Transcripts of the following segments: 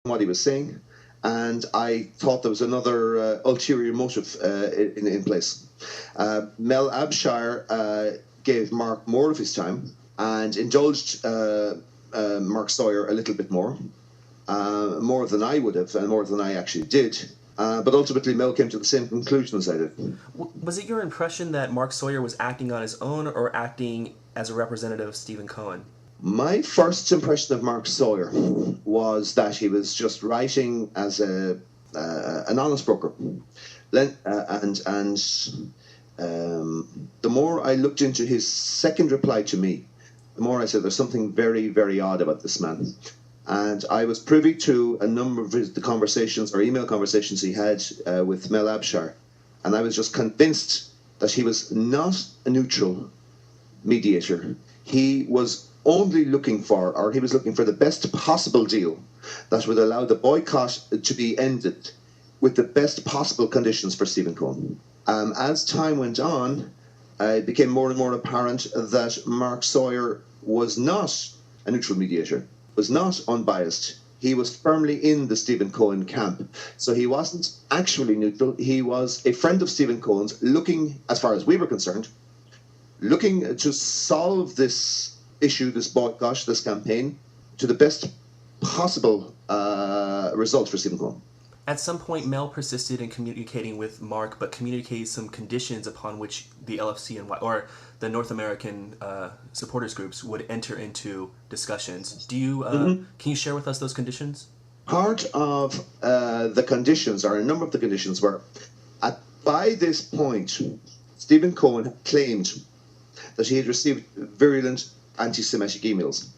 what he was saying, and I thought there was another ulterior motive in place. Mel Abshire gave Mark more of his time and indulged Mark Sawyer a little bit more than I would have, and more than I actually did. But ultimately, Mel came to the same conclusion as I did. Was it your impression that Mark Sawyer was acting on his own or acting as a representative of Stephen Cohen? My first impression of Mark Sawyer was that he was just writing as an honest broker, and the more I looked into his second reply to me, the more I said there's something very, very odd about this man. And I was privy to a number of the conversations or email conversations he had with Mel Abshire, and I was just convinced that he was not a neutral mediator. He was only looking for, or he was looking for the best possible deal that would allow the boycott to be ended with the best possible conditions for Stephen Cohen. As time went on, it became more and more apparent that Mark Sawyer was not a neutral mediator, was not unbiased. He was firmly in the Stephen Cohen camp. So he wasn't actually neutral. He was a friend of Stephen Cohen's, looking, as far as we were concerned, looking to solve this issue, this boycott, this campaign, to the best possible result for Stephen Cohen. At some point, Mel persisted in communicating with Mark, but communicated some conditions upon which the LFC and or the North American supporters groups would enter into discussions. Can you share with us those conditions? Part of the conditions, or a number of the conditions, were by this point, Stephen Cohen claimed that he had received virulent anti-Semitic emails.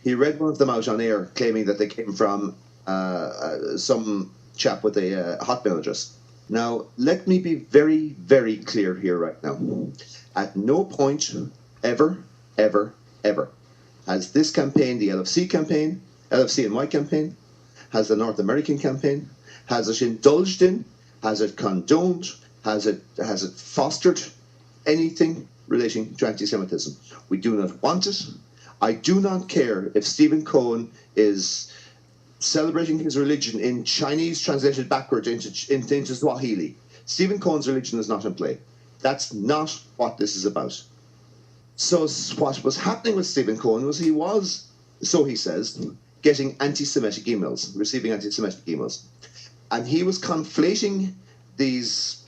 He read one of them out on air, claiming that they came from some chap with a hotmail address. Now, let me be very, very clear here right now. At no point, ever, ever, ever, has this campaign, the LFC campaign, LFC and White campaign, has the North American campaign, has it indulged in, has it condoned, has it fostered anything relating to anti-Semitism. We do not want it. I do not care if Stephen Cohen is celebrating his religion in Chinese translated backwards into Swahili. Stephen Cohen's religion is not in play. That's not what this is about. So what was happening with Stephen Cohen was he was, so he says, getting anti-Semitic emails, receiving anti-Semitic emails. And he was conflating these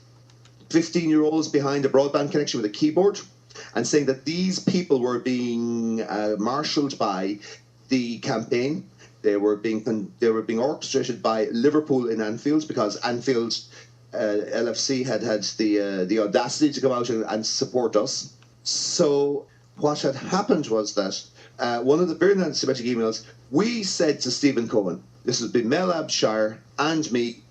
15-year-olds behind a broadband connection with a keyboard and saying that these people were being marshaled by the campaign. They were being orchestrated by Liverpool in Anfield, because Anfield LFC had the audacity to come out and support us. So what had happened was that one of the virulent anti-Semitic emails, we said to Stephen Cohen, this has been Mel Abshire and me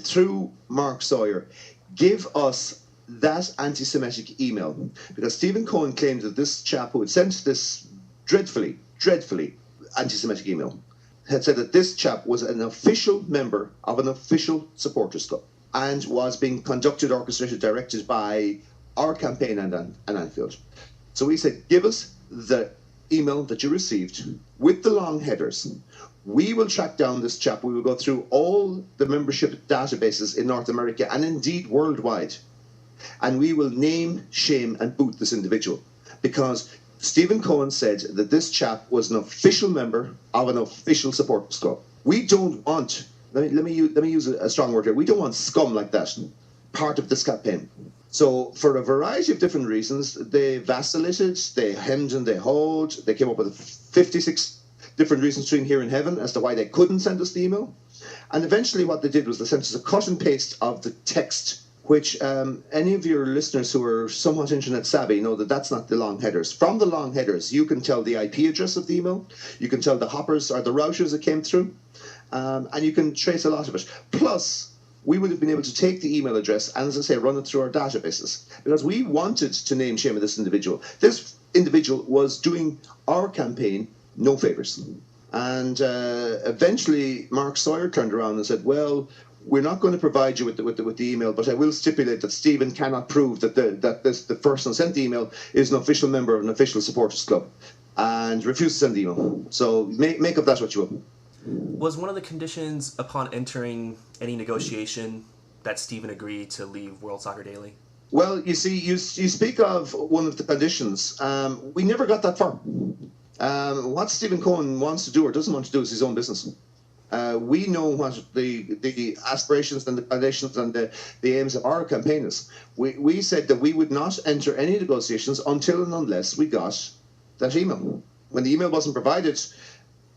through Mark Sawyer, give us that anti-Semitic email, because Stephen Cohen claimed that this chap who had sent this dreadfully anti-Semitic email had said that this chap was an official member of an official supporters club and was being conducted, orchestrated, directed by our campaign and Anfield. So we said, give us the email that you received with the long headers. We will track down this chap. We will go through all the membership databases in North America and indeed worldwide. And we will name, shame, and boot this individual. Because Stephen Cohen said that this chap was an official member of an official supporters club. We don't want, let me use a strong word here, we don't want scum like that part of this campaign. So for a variety of different reasons, they vacillated, they hemmed and they hawed, they came up with 56 different reasons between here and heaven as to why they couldn't send us the email. And eventually what they did was they sent us a cut and paste of the text, which any of your listeners who are somewhat internet savvy know that that's not the long headers. From the long headers, you can tell the IP address of the email, you can tell the hoppers or the routers that came through, and you can trace a lot of it. Plus, we would have been able to take the email address and, as I say, run it through our databases, because we wanted to name shame of this individual. This individual was doing our campaign no favors. And eventually, Mark Sawyer turned around and said, well, we're not going to provide you with the email, but I will stipulate that Stephen cannot prove that the person who sent the email is an official member of an official supporters club, and refused to send the email. So make of that what you will. Was one of the conditions upon entering any negotiation that Stephen agreed to leave World Soccer Daily? Well, you see, you speak of one of the conditions. We never got that far. What Stephen Cohen wants to do or doesn't want to do is his own business. We know what the aspirations and the conditions and the aims of our campaign is. We said that we would not enter any negotiations until and unless we got that email. When the email wasn't provided,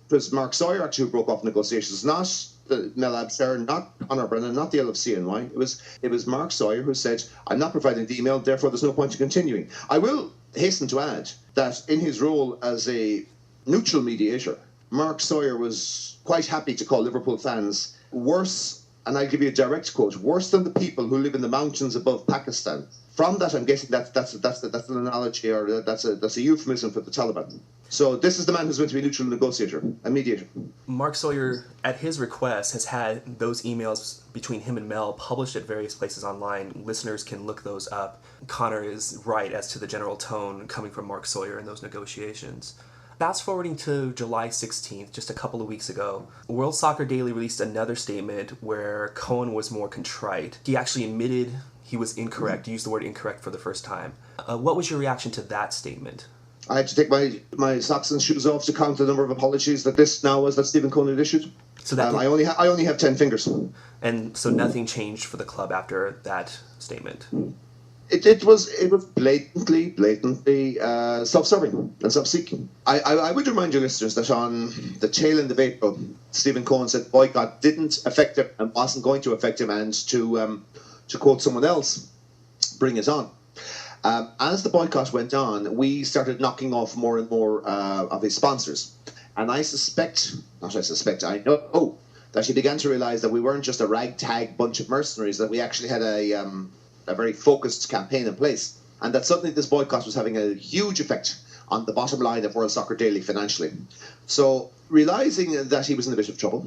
it was Mark Sawyer actually who broke off negotiations, not Mel Abster, not Conor Brennan, not the LFCNY. It was Mark Sawyer who said, I'm not providing the email, therefore there's no point in continuing. I will hasten to add that in his role as a neutral mediator, Mark Sawyer was quite happy to call Liverpool fans worse, and I'll give you a direct quote, worse than the people who live in the mountains above Pakistan. From that, I'm guessing that's an analogy, or that's a euphemism for the Taliban. So this is the man who's going to be a neutral negotiator, a mediator. Mark Sawyer, at his request, has had those emails between him and Mel published at various places online. Listeners can look those up. Conor is right as to the general tone coming from Mark Sawyer in those negotiations. Fast forwarding to July 16th, just a couple of weeks ago, World Soccer Daily released another statement where Cohen was more contrite. He actually admitted he was incorrect, used the word incorrect for the first time. What was your reaction to that statement? I had to take my socks and shoes off to count the number of apologies that Stephen Cohen had issued. So that I only have 10 fingers. And so nothing changed for the club after that statement. It was blatantly self-serving and self-seeking. I would remind your listeners that on the tail end of April, Stephen Cohen said boycott didn't affect him and wasn't going to affect him, and to quote someone else, bring it on. As the boycott went on, we started knocking off more and more of his sponsors. And I know that he began to realise that we weren't just a ragtag bunch of mercenaries, that we actually had a very focused campaign in place. And that suddenly this boycott was having a huge effect on the bottom line of World Soccer Daily financially. So realising that he was in a bit of trouble,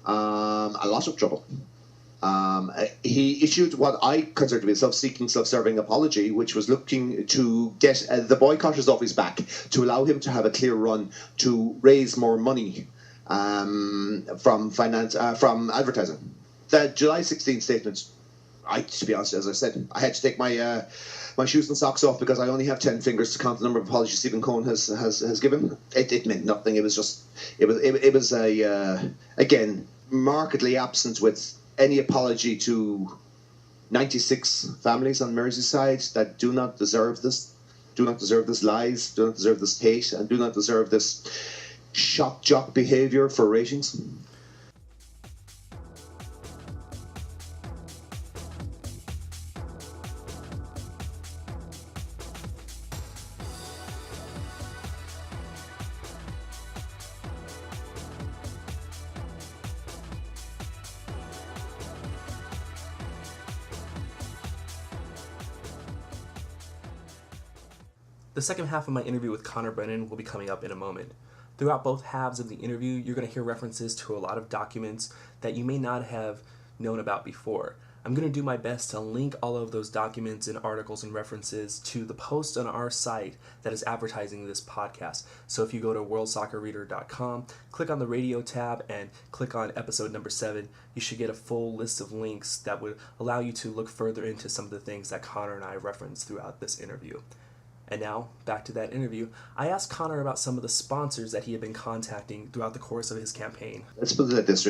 a lot of trouble, he issued what I consider to be a self-seeking, self-serving apology, which was looking to get the boycotters off his back, to allow him to have a clear run, to raise more money from advertising. The July 16th statement, to be honest, as I said, I had to take my shoes and socks off because I only have 10 fingers to count the number of apologies Stephen Cohen has given. It meant nothing. It was again markedly absent with any apology to 96 families on Merseyside that do not deserve this lies, do not deserve this hate, and do not deserve this shock jock behaviour for ratings. The second half of my interview with Conor Brennan will be coming up in a moment. Throughout both halves of the interview, you're going to hear references to a lot of documents that you may not have known about before. I'm going to do my best to link all of those documents and articles and references to the post on our site that is advertising this podcast. So if you go to worldsoccerreader.com, click on the radio tab and click on episode number 7, you should get a full list of links that would allow you to look further into some of the things that Conor and I referenced throughout this interview. And now, back to that interview. I asked Conor about some of the sponsors that he had been contacting throughout the course of his campaign. Let's put it at this.